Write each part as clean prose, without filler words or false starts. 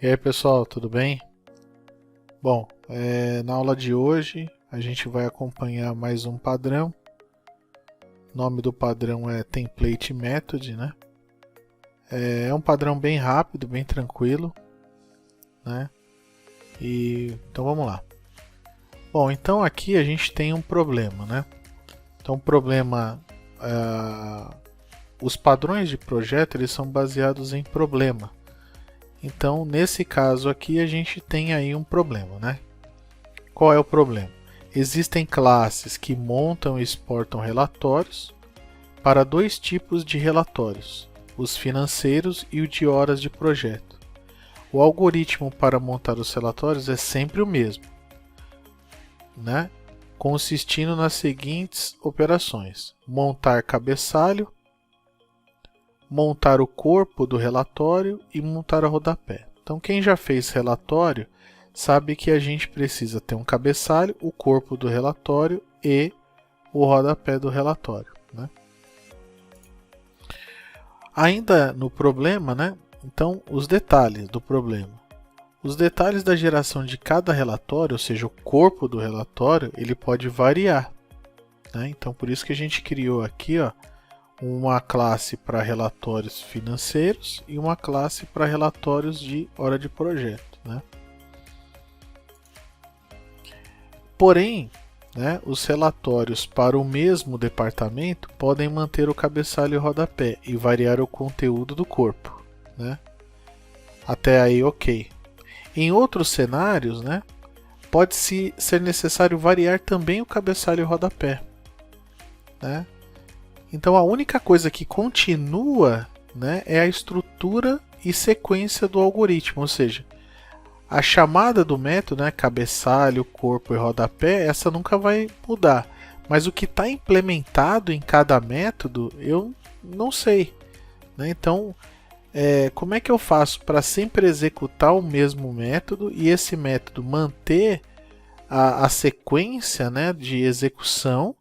E aí pessoal, tudo bem? Bom, na aula de hoje a gente vai acompanhar mais um padrão. O nome do padrão é Template Method, né? É um padrão bem rápido, bem tranquilo, né? Então vamos lá. Bom, então aqui a gente tem um problema, né? Então o problema, os padrões de projeto eles são baseados em problema. Então, nesse caso aqui, a gente tem aí um problema, né? Qual é o problema? Existem classes que montam e exportam relatórios para dois tipos de relatórios, os financeiros e o de horas de projeto. O algoritmo para montar os relatórios é sempre o mesmo, né? Consistindo nas seguintes operações: montar cabeçalho, montar o corpo do relatório e montar o rodapé. Então quem já fez relatório sabe que a gente precisa ter um cabeçalho, o corpo do relatório e o rodapé do relatório, né? Ainda no problema, né? Então os detalhes do problema. Os detalhes da geração de cada relatório, ou seja, o corpo do relatório, ele pode variar, né? Então por isso que a gente criou aqui, ó, uma classe para relatórios financeiros e uma classe para relatórios de hora de projeto, né? Porém, né, os relatórios para o mesmo departamento podem manter o cabeçalho e o rodapé e variar o conteúdo do corpo, né? Até aí, ok. Em outros cenários, né, pode ser necessário variar também o cabeçalho e o rodapé, né? Então a única coisa que continua, né, é a estrutura e sequência do algoritmo, ou seja, a chamada do método, né, cabeçalho, corpo e rodapé, essa nunca vai mudar. Mas o que está implementado em cada método, eu não sei, né? Então, como é que eu faço para sempre executar o mesmo método e esse método manter a sequência, né, de execução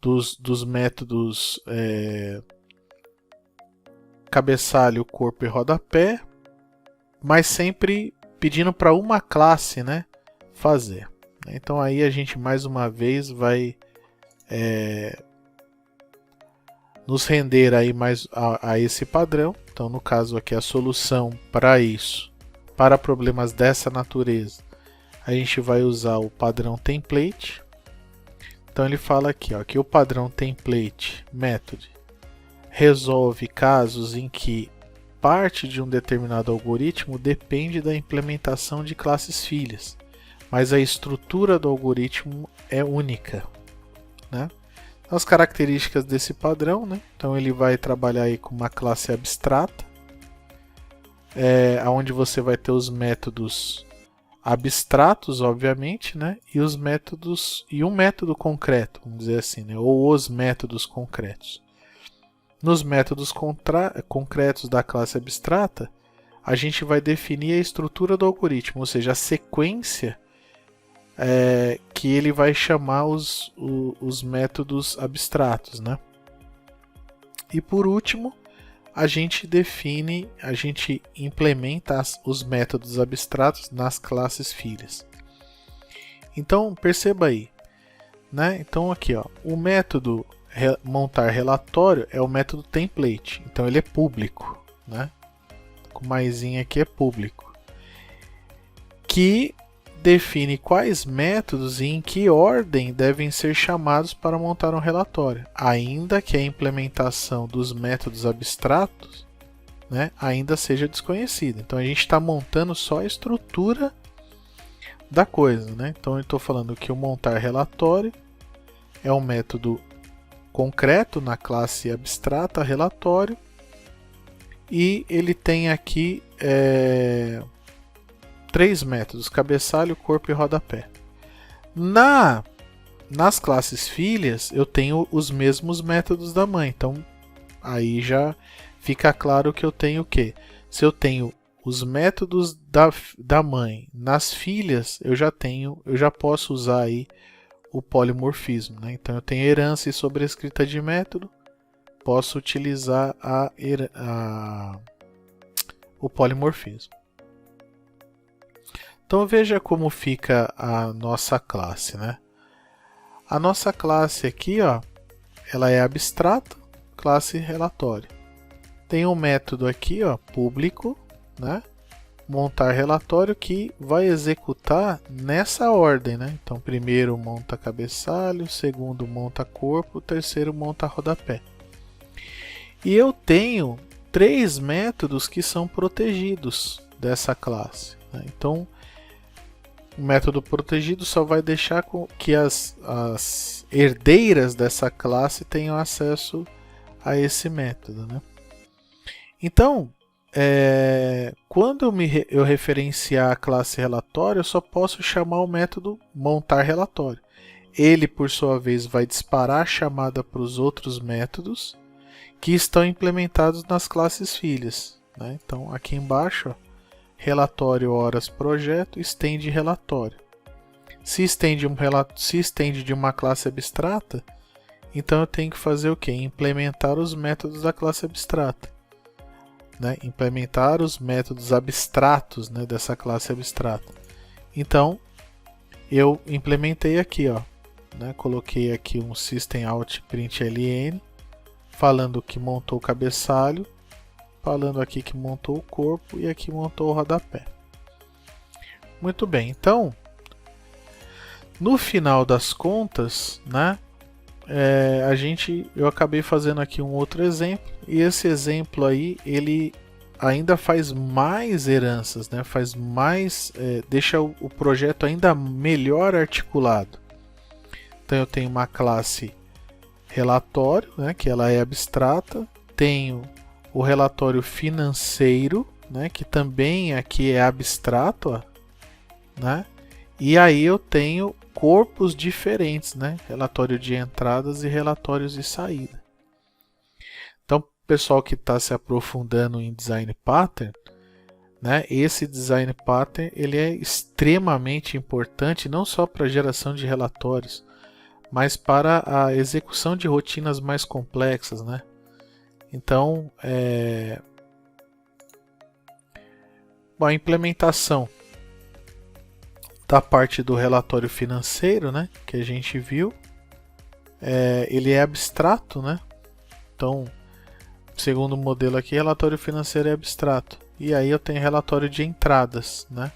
dos métodos cabeçalho, corpo e rodapé, mas sempre pedindo para uma classe, né, fazer. Então aí a gente mais uma vez vai nos render aí mais a esse padrão. Então no caso aqui a solução para isso, para problemas dessa natureza, a gente vai usar o padrão template. Então ele fala aqui, ó, que o padrão template method resolve casos em que parte de um determinado algoritmo depende da implementação de classes filhas, mas a estrutura do algoritmo é única, né? As características desse padrão, né? Então ele vai trabalhar aí com uma classe abstrata, onde você vai ter os métodos abstratos, obviamente, né? E os métodos e um método concreto, vamos dizer assim, né? Ou os métodos concretos. Nos métodos concretos da classe abstrata, a gente vai definir a estrutura do algoritmo, ou seja, a sequência que ele vai chamar os métodos abstratos, né? E por último, a gente implementa os métodos abstratos nas classes filhas. Então perceba aí, né? Então aqui, ó, o método montar relatório é o método template, então ele é público, né? Com maisinho aqui é público, que define quais métodos e em que ordem devem ser chamados para montar um relatório, ainda que a implementação dos métodos abstratos, né, ainda seja desconhecida. Então a gente está montando só a estrutura da coisa, né? Então eu estou falando que o montar relatório é um método concreto na classe abstrata relatório e ele tem aqui três métodos: cabeçalho, corpo e rodapé. Nas classes filhas eu tenho os mesmos métodos da mãe, então aí já fica claro que eu tenho o quê? Se eu tenho os métodos da mãe nas filhas, eu já posso usar aí o polimorfismo, né? Então eu tenho herança e sobrescrita de método, posso utilizar o polimorfismo. Então veja como fica a nossa classe, né? A nossa classe aqui, ó, ela é abstrata, classe relatório. Tem um método aqui, ó, público, né? Montar relatório, que vai executar nessa ordem, né? Então, primeiro monta cabeçalho, segundo monta corpo, terceiro monta rodapé. E eu tenho 3 métodos que são protegidos dessa classe, né? Então, o método protegido só vai deixar que as herdeiras dessa classe tenham acesso a esse método, né? Então, quando eu referenciar a classe relatório, eu só posso chamar o método montar relatório. Ele, por sua vez, vai disparar a chamada para os outros métodos que estão implementados nas classes filhas, né? Então, aqui embaixo, ó, relatório horas projeto, estende relatório. Se estende de uma classe abstrata, então eu tenho que fazer o quê? Implementar os métodos da classe abstrata. Né, implementar os métodos abstratos, né, dessa classe abstrata. Então, eu implementei aqui, ó, né, coloquei aqui um systemout.println, falando que montou o cabeçalho, falando aqui que montou o corpo e aqui montou o rodapé. Muito bem, então, no final das contas, né, eu acabei fazendo aqui um outro exemplo, e esse exemplo aí, ele ainda faz mais heranças, né? Faz mais, deixa o projeto ainda melhor articulado. Então eu tenho uma classe relatório, né, que ela é abstrata, tenho o relatório financeiro, né, que também aqui é abstrato, ó, né? E aí eu tenho corpos diferentes, né? Relatório de entradas e relatórios de saída. Então, pessoal que está se aprofundando em design pattern, né? Esse design pattern ele é extremamente importante não só para a geração de relatórios, mas para a execução de rotinas mais complexas, né? Então, bom, a implementação da parte do relatório financeiro, né, que a gente viu, ele é abstrato, né? Então, segundo o modelo aqui, relatório financeiro é abstrato. E aí eu tenho relatório de entradas, né?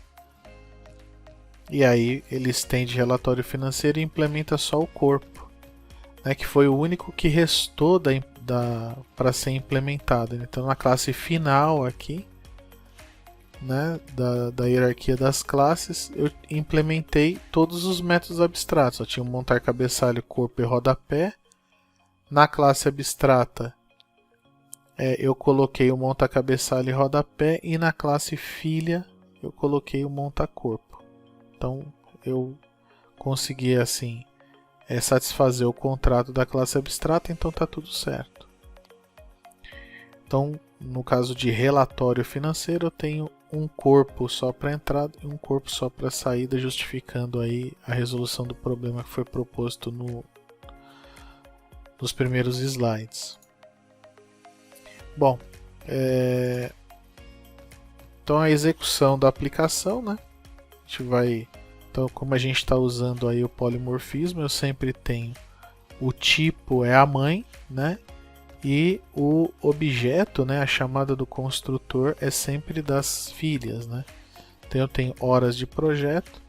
E aí ele estende relatório financeiro e implementa só o corpo, né, que foi o único que restou para ser implementado. Então, na classe final aqui, né, da hierarquia das classes, eu implementei todos os métodos abstratos. Eu tinha o montar cabeçalho, corpo e rodapé. Na classe abstrata, eu coloquei o monta cabeçalho e rodapé, e na classe filha eu coloquei o monta corpo. Então eu consegui assim satisfazer o contrato da classe abstrata, então está tudo certo. Então, no caso de relatório financeiro, eu tenho um corpo só para entrada e um corpo só para saída, justificando aí a resolução do problema que foi proposto nos primeiros slides. Bom, então a execução da aplicação, né? A gente vai, então, como a gente está usando aí o polimorfismo, eu sempre tenho o tipo é a mãe, né? E o objeto, né, a chamada do construtor é sempre das filhas, né? Então eu tenho horas de projeto,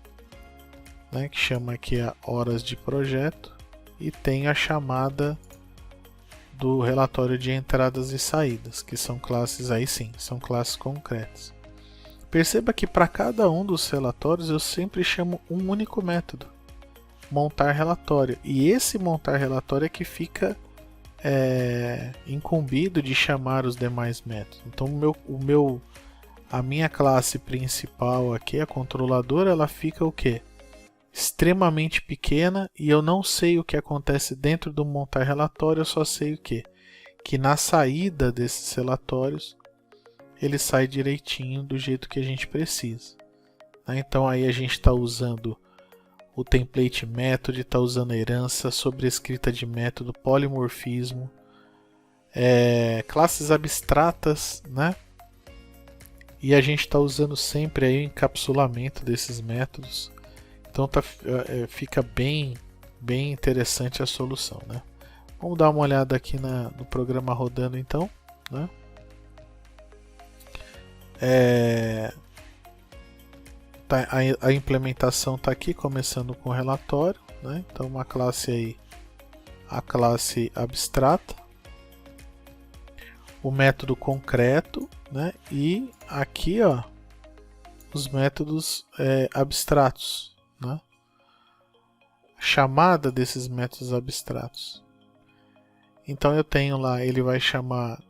né, que chama aqui a horas de projeto, e tem a chamada do relatório de entradas e saídas, que são classes, aí sim, são classes concretas. Perceba que para cada um dos relatórios eu sempre chamo um único método, montar relatório, e esse montar relatório é que fica incumbido de chamar os demais métodos. Então a minha classe principal aqui, a controladora, ela fica o quê? Extremamente pequena, e eu não sei o que acontece dentro do montar relatório, eu só sei o quê? Que na saída desses relatórios ele sai direitinho do jeito que a gente precisa. Então aí a gente está usando o template method, está usando a herança, sobrescrita de método, polimorfismo, classes abstratas, né? E a gente está usando sempre aí o encapsulamento desses métodos. Então fica bem interessante a solução, né? Vamos dar uma olhada aqui no programa rodando então, né? A implementação está aqui, começando com o relatório, né? Então uma classe aí, a classe abstrata, o método concreto, né? E aqui, ó, os métodos abstratos, né? Chamada desses métodos abstratos. Então eu tenho lá, ele vai chamar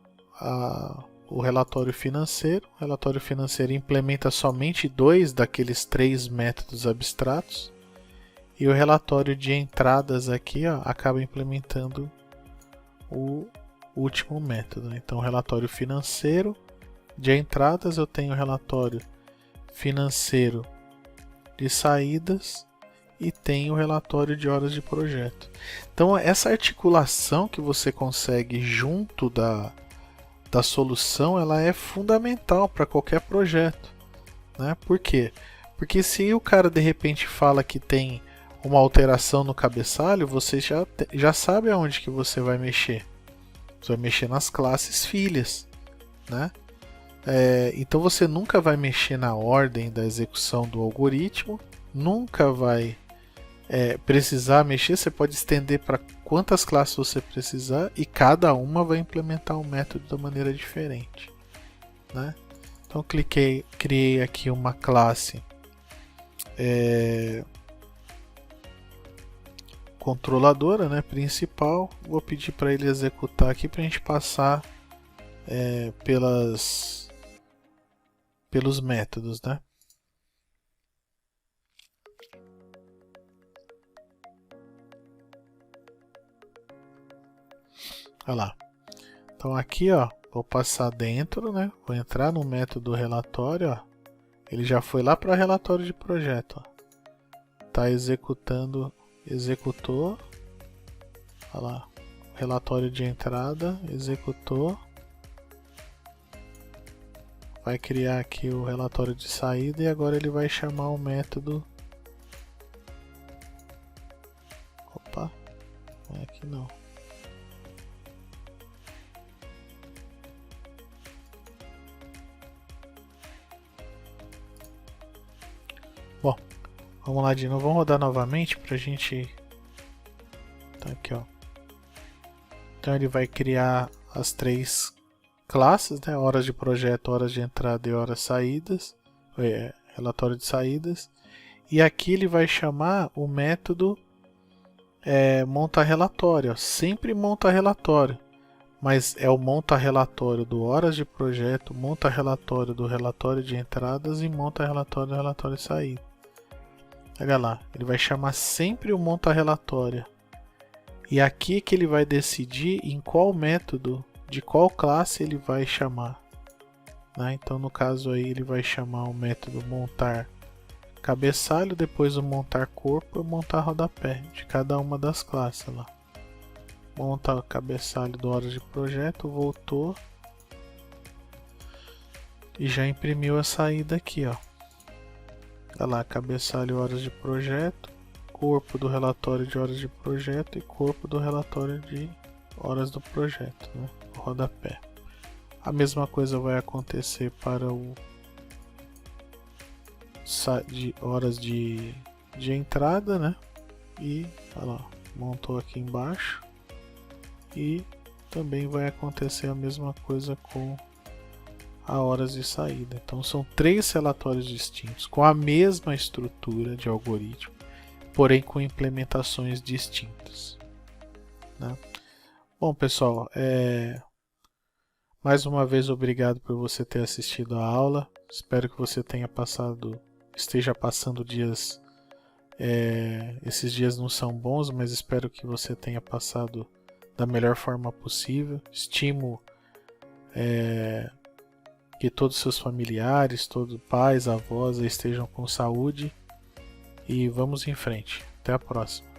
o relatório financeiro. O relatório financeiro implementa somente 2 daqueles 3 métodos abstratos. E o relatório de entradas aqui, ó, acaba implementando o último método. Então, relatório financeiro de entradas, eu tenho o relatório financeiro de saídas e tenho o relatório de horas de projeto. Então, essa articulação que você consegue junto da solução, ela é fundamental para qualquer projeto, né? Por quê? Porque se o cara de repente fala que tem uma alteração no cabeçalho, você já sabe aonde que você vai mexer. Você vai mexer nas classes filhas, né? Então você nunca vai mexer na ordem da execução do algoritmo, nunca vai precisar mexer. Você pode estender para quantas classes você precisar e cada uma vai implementar um método de maneira diferente, né? Então criei aqui uma classe controladora, né, principal. Vou pedir para ele executar aqui para a gente passar pelos métodos, né? Olha lá. Então aqui, ó, vou passar dentro, né? Vou entrar no método relatório, ó. Ele já foi lá para relatório de projeto, ó. Tá executando, executou. Olha lá. Relatório de entrada, executou. Vai criar aqui o relatório de saída e agora ele vai chamar o método. Opa, não é aqui não. Bom, vamos lá de novo, vamos rodar novamente para a gente. Tá aqui, ó. Então ele vai criar as 3 classes, né? Horas de projeto, horas de entrada e horas saídas, relatório de saídas. E aqui ele vai chamar o método monta relatório, ó. Sempre monta relatório, mas é o monta relatório do horas de projeto, monta relatório do relatório de entradas e monta relatório do relatório de saída. Olha lá, ele vai chamar sempre o monta relatório. E aqui que ele vai decidir em qual método, de qual classe ele vai chamar, né? Então no caso aí ele vai chamar o método montar cabeçalho, depois o montar corpo e o montar rodapé de cada uma das classes lá. Monta o cabeçalho do horas de projeto, voltou e já imprimiu a saída aqui, ó. Olha lá, cabeçalho horas de projeto, corpo do relatório de horas de projeto e corpo do relatório de horas do projeto, né? O rodapé. A mesma coisa vai acontecer para o de horas de entrada, né? E olha lá, montou aqui embaixo. E também vai acontecer a mesma coisa com a horas de saída. Então são 3 relatórios distintos com a mesma estrutura de algoritmo, porém com implementações distintas, né? Bom, pessoal, mais uma vez obrigado por você ter assistido a aula. Espero que você esteja passando dias. Esses dias não são bons, mas espero que você tenha passado da melhor forma possível. Estimo que todos os seus familiares, todos pais, avós estejam com saúde e vamos em frente. Até a próxima.